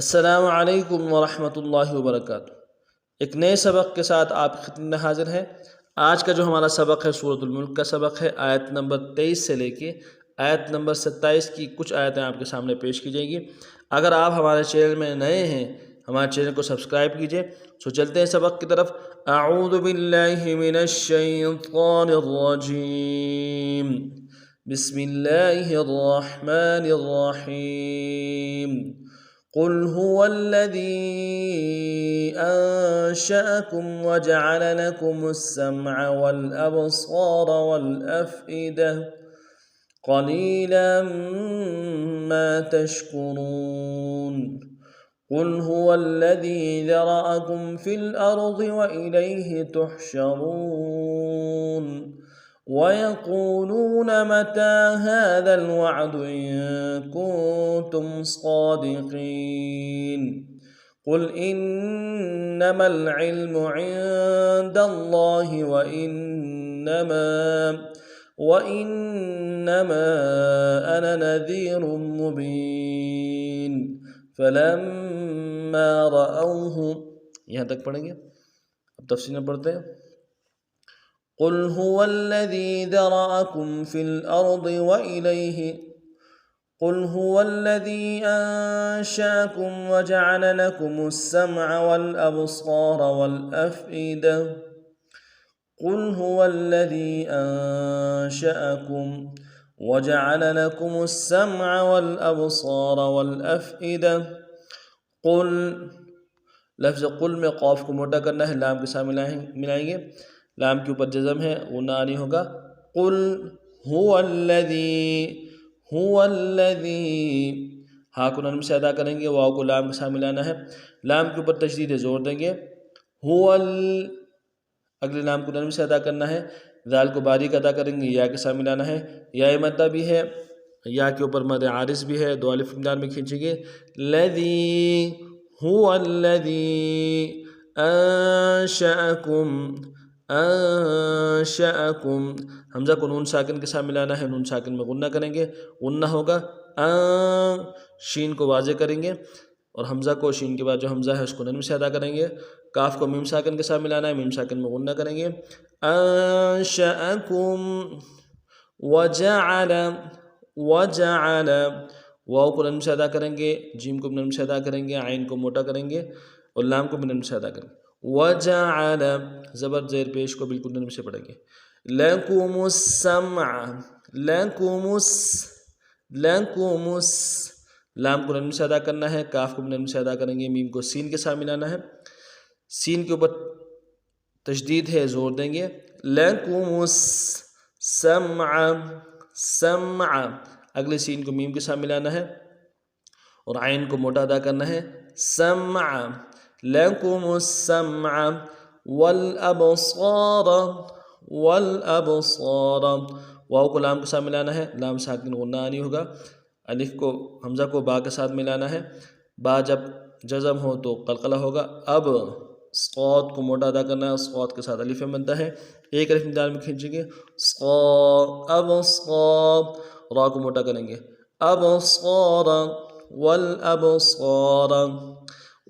السلام علیکم ورحمۃ اللہ وبرکاتہ۔ ایک نئے سبق کے ساتھ آپ کی خدمت میں حاضر ہیں۔ آج کا جو ہمارا سبق ہے سورۃ الملک کا سبق ہے۔ آیت نمبر 23 سے لے کے آیت نمبر 27 کی کچھ آیتیں آپ کے سامنے پیش کی جائیں گی۔ اگر آپ ہمارے چینل میں نئے ہیں ہمارے چینل کو سبسکرائب کیجئے۔ سو چلتے ہیں سبق کی طرف۔ اعوذ باللہ من الشیطان الرجیم، بسم اللہ الرحمن الرحیم۔ قل هو الذي أنشأكم وجعل لكم السمع والأبصار والأفئدة قليلا ما تشكرون قل هو الذي ذرأكم في الأرض وإليه تحشرون ويقولون متى هذا الوعد إن كنتم صادقين قل إنما العلم عند الله وإنما أنا نذير مبين فلما رأوه، یہاں تک پڑھیں گے، اب تفصیل میں پڑھتے ہیں۔ قل هو الذي ذرأكم في الأرض قل هو الذي أنشأكم وجعل لكم السمع والأبصار والأفئدة قل هو الذي أنشأكم وجعل لكم السمع والأبصار والأفئدة قل، لفظ قل میں قاف کو موٹا کرنا ہے، لام کے ساتھ ملائیں گے، لام کے اوپر جزم ہے، غنہ نہیں ہوگا۔ قل هو الذی، ہا کو نرم سے ادا کریں گے، واو کو لام کے ساتھ ملانا ہے، لام کے اوپر تشدید زور دیں گے۔ اگلے لام کو نرم سے ادا کرنا ہے، ذال کو باریک ادا کریں گے، یا کے ساتھ ملانا ہے، یا مدہ بھی ہے، یا کے اوپر مد عارض بھی ہے، دو الف مدار میں کھینچیں گے۔ هو الذی انشأکم، حمزہ کو نون ساکن کے ساتھ ملانا ہے، نون ساکن میں غنہ کریں گے، غنہ ہوگا۔ شین کو واضح کریں گے اور حمزہ کو، شین کے بعد جو حمزہ ہے اس کو نرم سے ادا کریں گے۔ کاف کو میم ساکن کے ساتھ ملانا ہے، میم ساکن میں غنہ کریں گے۔ انشأکم وجعل، واو کو نرم سے ادا کریں گے، جیم کو نرم سے ادا کریں گے، عین کو موٹا کریں گے اور لام کو بھی نرم سے ادا کریں گے۔ وجعل، زبر زیر پیش کو بالکل نرم سے پڑھیں گے۔ لکم السمع، لام کو نرم سے ادا کرنا ہے، کاف کو بھی نرم سے ادا کریں گے، میم کو سین کے ساتھ ملانا ہے، سین کے اوپر تشدید ہے، زور دیں گے۔ لکم السمع، اگلے سین کو میم کے ساتھ ملانا ہے اور عین کو موٹا ادا کرنا ہے، سمع، لکم السمع والابصار، واو کو لام کے ساتھ ملانا ہے، لام ساکن غنہ نہیں ہوگا، الف کو، حمزہ کو با کے ساتھ ملانا ہے، با جب جزم ہو تو قلقلہ ہوگا۔ اب صاد کو موٹا ادا کرنا ہے، صاد کے ساتھ الف بنتا ہے، ایک الف مدار میں کھینچیں گے، ابصار، را کو موٹا کریں گے، ابصار والابصار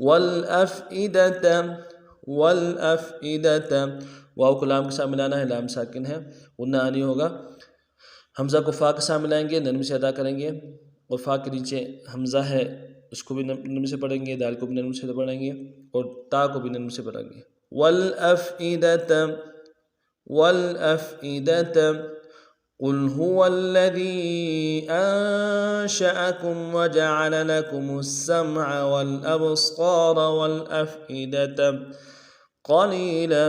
والافئدة، واو کو لام کے ساتھ ملانا ہے، لام ساکن ہے، غنہ نہیں ہوگا۔ حمزہ کو فا کے ساتھ ملائیں گے، نرم سے ادا کریں گے اور فا کے نیچے حمزہ ہے اس کو بھی نرم سے پڑھیں گے، دال کو بھی نرم سے پڑھیں گے اور تا کو بھی نرم سے پڑھیں گے۔ والافئدة قل هو الذي أنشأكم وجعل لكم السمع والأبصار والأفئدة قليلا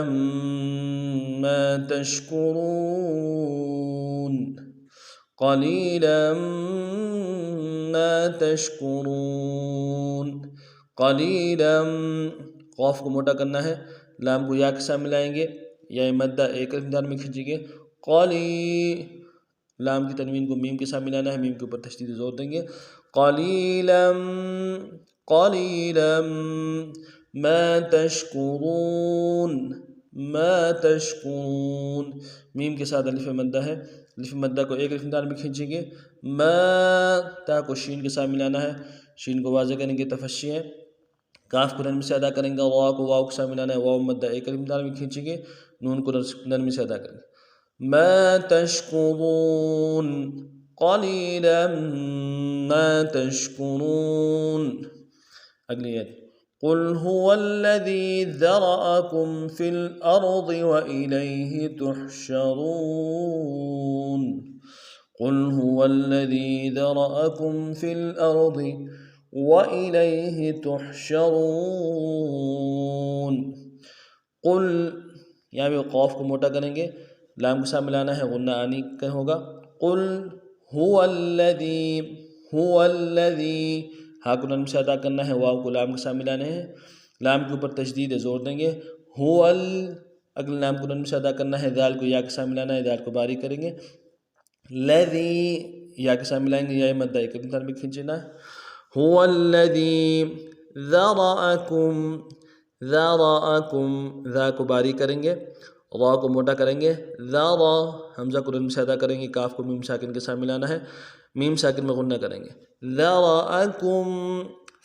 ما تشكرون قلیلا، قاف کو موٹا کرنا ہے، لام کو یا کے ساتھ ملائیں گے، یا مدہ ایک الف مدار میں کھینچیں گے، لام کی تنوین کو میم کے ساتھ ملانا ہے، میم کے اوپر تشدید زور دیں گے، قلیلا ما تشکرون، میم کے ساتھ الف مدہ ہے، الف مدہ کو ایک الف دار میں کھینچیں گے، ما، تا کو شین کے ساتھ ملانا ہے، شین کو واضح کریں گے تفشی ہے، کاف کو نرمی سے ادا کریں گے، واو کو واو کے ساتھ ملانا ہے، واو مدہ ایک الف دال میں کھینچیں گے، نون کو نرمی سے ادا کریں گے۔ ما تشکرون قلیلا ما تشکرون۔ اگلی آیت قل هو الذی ذرأکم فی الارض وإلیہ تحشرون۔ قل هو الذی ذرأکم فی الارض وإلیہ تحشرون۔ قل، یہاں بھی قوف کو موٹا کریں گے، لام کے ساتھ ملانا ہے، غنہ آنی کا ہوگا۔ قل هو الذی، هو الذی، ہا کو نرم سے ادا کرنا ہے، واو کو لام کے ساتھ ملانا ہے، لام کے اوپر تشدید ہے، زور دیں گے، هو اگلے لام کو نرم سے ادا کرنا ہے، دال کو یا کے ساتھ ملانا ہے، دال کو باریک کریں گے، لذی یا کے ساتھ ملائیں گے، یا مدہ ایک مثال میں کھینچنا ہے، هو الذی ذرأکم، ذرأکم، ذا کو باریک کریں گے، را کو موٹا کریں گے، ذرا، حمزہ کو نرم سے ادا کریں گے، کاف کو میم ساکن کے ساتھ ملانا ہے، میم ساکن میں غنہ کریں گے، ذرأکم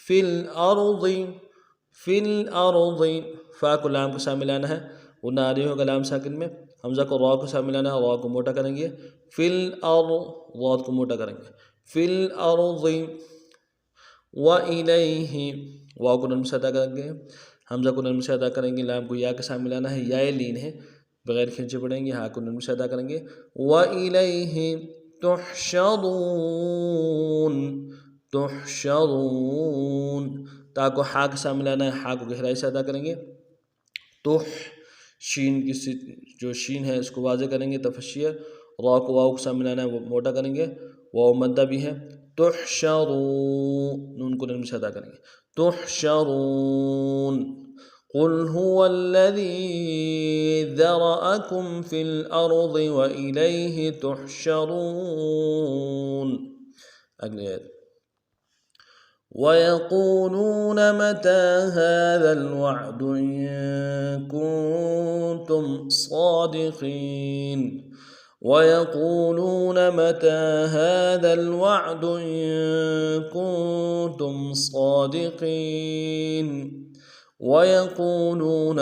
فی الارض، فی الارض، فا کو لام کے ساتھ ملانا ہے، غنہ آ رہی ہوگا لام ساکن میں، حمزہ کو را کے ساتھ ملانا ہے، را کو موٹا کریں گے، فی الارض، را کو موٹا کریں گے، فی الارض وإلیہ، واو کو نرم سے ادا کریں گے، حمزہ کو نرم سے ادا کریں گے، لام کو یا کے ساتھ ملانا ہے، یا لین ہے، بغیر کھینچے پڑیں گے، ہا کو نرم سے ادا کریں گے، وإلیہ تحشرون، تحشرون، تا کو ہا کے ساتھ ملانا ہے، ہا کو گہرائی سے ادا کریں گے، شین کی جو شین ہے اس کو واضح کریں گے تفشیہ، را کو واو کے ساتھ ملانا ہے، وہ موٹا کریں گے، واو مدہ بھی ہے، تحشرون، نون کو نرم سے ادا کریں گے، تحشرون۔ قل هو الذی ذرأکم فی الارض وإلیہ تحشرون۔ اگلی آیت وَيَقُولُونَ مَتَى هَذَا الْوَعْدُ إِن كُنتُمْ صَادِقِينَ۔ وَيَقُولُونَ مَتَى هَذَا الْوَعْدُ إِن كُنتُمْ صَادِقِينَ۔ وَيَقُولُونَ،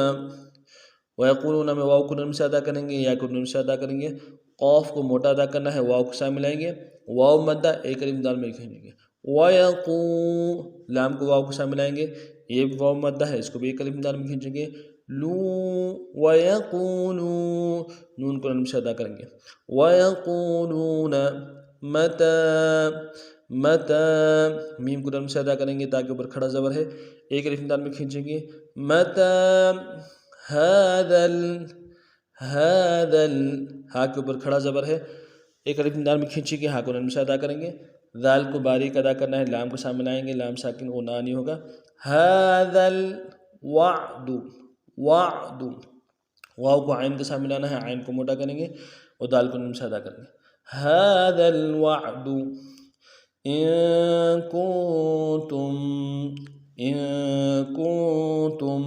وَيَقُولُونَ میں واو کو نرم سے ادا کریں گے، یا کو نرم سے ادا کریں گے، قوف کو موٹا ادا کرنا ہے، واو کے ساتھ ملائیں گے، واو مدہ ایک الف دال میں کھینچیں گے، وَيَقُو، لام کو واو کے ساتھ ملائیں گے، یہ بھی واو مدہ ہے، اس کو بھی ایک الف دال میں کھینچیں گے، لو، وَيَقُولُو، نون کو نرم سے ادا کریں گے، وَيَقُولُونَ مَتَى، مَتَى، میم کو نرم سے ادا کریں گے تاکہ اوپر کھڑا زبر ہے، ایک الف دال میں کھینچیں گے، مَتَى هَذَا، هَذَا، ہا کے اوپر کھڑا زبر ہے، ایک الف دال میں کھینچیں گے، ہا کو نرم سے ادا کریں گے، ذال کو باریک ادا کرنا ہے، لام کو ساتھ ملائیں گے، لام ساکن غنہ آنی ہوگا، هَذَا الْوَعْدُ، وعد، واو کو عین کے ساتھ ملانا ہے، عین کو موٹا کریں گے، اور دال کو نرم سے ادا کریں گے، هَذَا الْوَعْدُ إِن كُنتُم، إِن كُنتُم،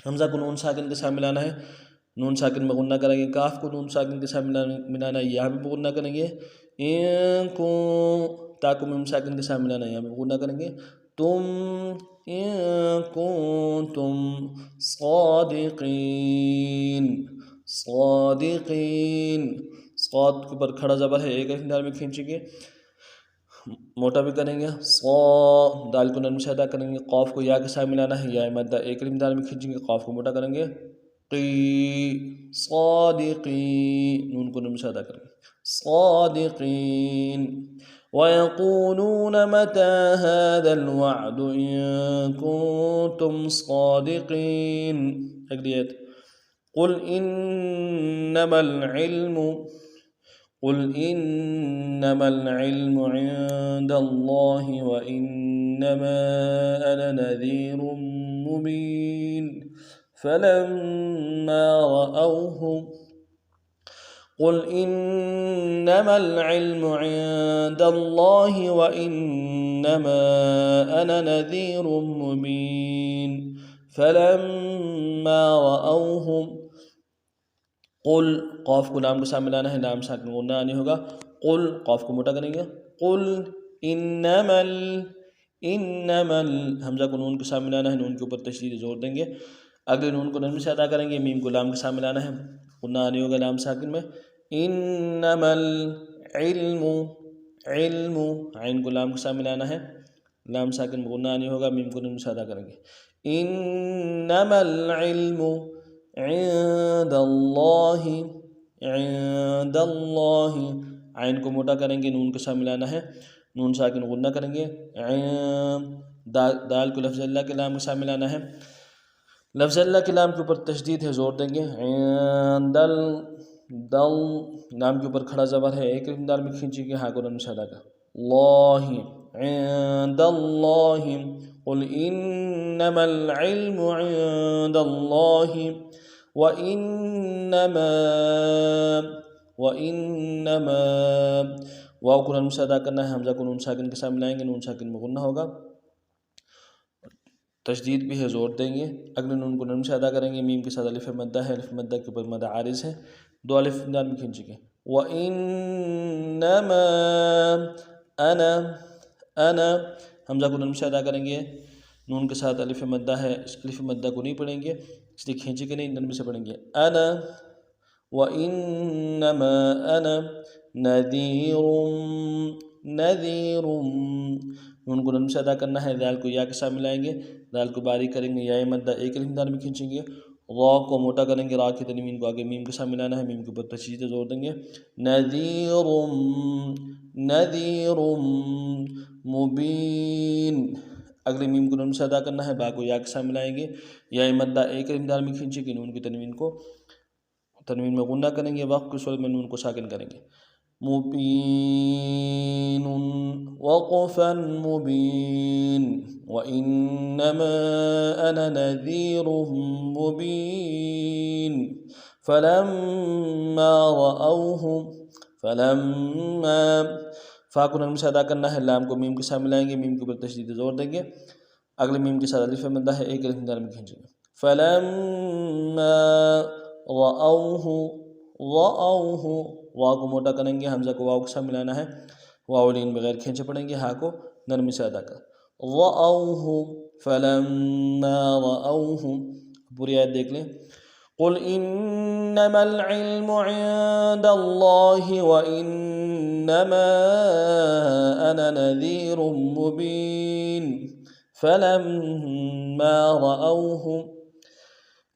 حمزہ کو نون ساکن کے ساتھ ملانا ہے، نون ساکن میں غنہ کریں گے، کاف کو نون ساکن کے ساتھ ملانا ہے، یہاں بھی غنہ کریں گے، ان کو، تا کو میم ساکن کے ساتھ ملانا ہے، یہاں بھی غنہ کریں گے، تم، ان کنتم صادقین، صادقین، صاد کے اوپر کھڑا زبر ہے، ایک الف دال میں کھینچیں گے، موٹا بھی کریں گے، صا، دال کو نرم سے ادا کریں گے، قاف کو یا کے ساتھ ملانا ہے، یا مدہ ایک الف دال میں کھینچیں گے، قاف کو موٹا کریں گے، قی، صادقین، نون کو نرم سے ادا کریں گے، صادقین۔ وَيَقُولُونَ مَتَى هَذَا الْوَعْدُ إِن كُنتُمْ صَادِقِينَ۔ اگلی آیت قُلْ إِنَّمَا الْعِلْمُ، قُلْ إِنَّمَا الْعِلْمُ عِندَ اللَّهِ وَإِنَّمَا أَنَا نَذِيرٌ مُّبِينٌ فَلَمَّا رَأَوْهُ، قُلْ إِنَّمَا الْعِلْمُ عِندَ اللَّهِ وَإِنَّمَا أَنَا نَذِيرٌ مُّبِينٌ فَلَمَّا رَأَوْهُ، قل، قاف کو لام کے ساتھ ملانا ہے، لام ساکن غنہ آنی ہوگا، قل، قاف کو موٹا کریں گے، قل انما انما حمزہ کو نون کے ساتھ ملانا ہے، نون کے اوپر تشدید زور دیں گے، اگلے نون کو نرمی سے ادا کریں گے، میم کو لام کے ساتھ ملانا ہے، غنہ نہیں ہوگا لام ساکن میں، انما العلم علم، عین کو لام کے ساتھ ملانا ہے، لام ساکن میں غنہ نہیں ہوگا، میم کو نرمی سے ادا کریں گے، انما العلم عند اللہ عند اللہ، عین کو موٹا کریں گے، نون کے ساتھ ملانا ہے، نون ساکن غنہ کریں گے، دال کو لفظ اللہ کے لام کے ساتھ ملانا ہے، لفظ اللہ کے لام کے اوپر تشدید ہے، زور دیں گے، عند دل، لام کے اوپر کھڑا زبر ہے، ایک دال میں کھینچیں گے، ہاں کو نون سے ادا کر، اللہ عند اللہ، قل انما العلم عند اللہ وانما واو کو نون سے ادا کرنا ہے، حمزہ کو نون ساکن کے ساتھ ملائیں گے، نون ساکن میں غنہ ہوگا، تشدید بھی ہے، زور دیں گے، اگلے نون کو نرم سے ادا کریں گے، میم کے ساتھ الف مدہ ہے، الف مدہ کے اوپر مدہ عارض ہے، دو الف دال میں کھینچیں گے، وَإِنَّمَا أَنَا حمزہ کو نرم سے ادا کریں گے، نون کے ساتھ الف مدہ ہے، اس الف مدہ کو نہیں پڑھیں گے، اس لیے کھینچیں گے نہیں، نرم سے پڑھیں گے، أَنَا وَإِنَّمَا أَنَا نَذِيرٌ، نون کو نرم سے ادا کرنا ہے، دال کو یا کے ساتھ ملائیں گے، دال کو باریک کریں گے، یا مدہ ایک الف دال میں کھینچیں گے، را کو موٹا کریں گے، را کی تنوین کو آگے میم کے ساتھ ملانا ہے، میم کے اوپر تشدید زور دیں گے، نذیر مبین، اگلے میم کو نون سے ادا کرنا ہے، با کو یا کے ساتھ ملائیں گے، یا مدہ ایک الف دال میں کھینچیں گے، نون کی تنوین میں غنہ کریں گے، وقف کی صورت میں نون کو ساکن کریں گے، مبین وقفا مبین وَإِنَّمَا أَنَا نَذِيرٌ مُبِينٌ فَلَمَّا فا کو نرم سے ادا کرنا ہے، لام کو میم کے ساتھ ملائیں گے، میم کے اوپر تشدید زور دیں گے، اگلے میم کے ساتھ الف مدہ ہے، ایک الف دال میں کھینچیں گے، فَلَمَّا رَأَوْهُ، واو کو موٹا کریں گے، حمزہ کو واو کے ساتھ ملانا ہے، واو لین بغیر کھینچے پڑیں گے، ہا کو نرمی سے ادا کر، رَأَوْهُ فَلَمَّا رَأَوْهُ، پوری آیت دیکھ لیں، قُلْ إِنَّمَا الْعِلْمُ عِندَ اللَّهِ وَإِنَّمَا أَنَا نَذِيرٌ مُبِينٌ فَلَمَّا رَأَوْهُ،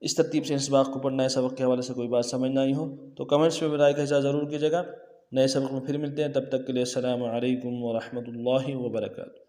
اس ترتیب سے اس سبق کو پڑھنا ہے، سبق کے حوالے سے کوئی بات سمجھ نہ آئی ہو تو کمنٹس میں رائے کا اظہار ضرور کیجیے گا، نئے سبق میں پھر ملتے ہیں، تب تک کے لیے السلام علیکم ورحمۃ اللہ وبرکاتہ۔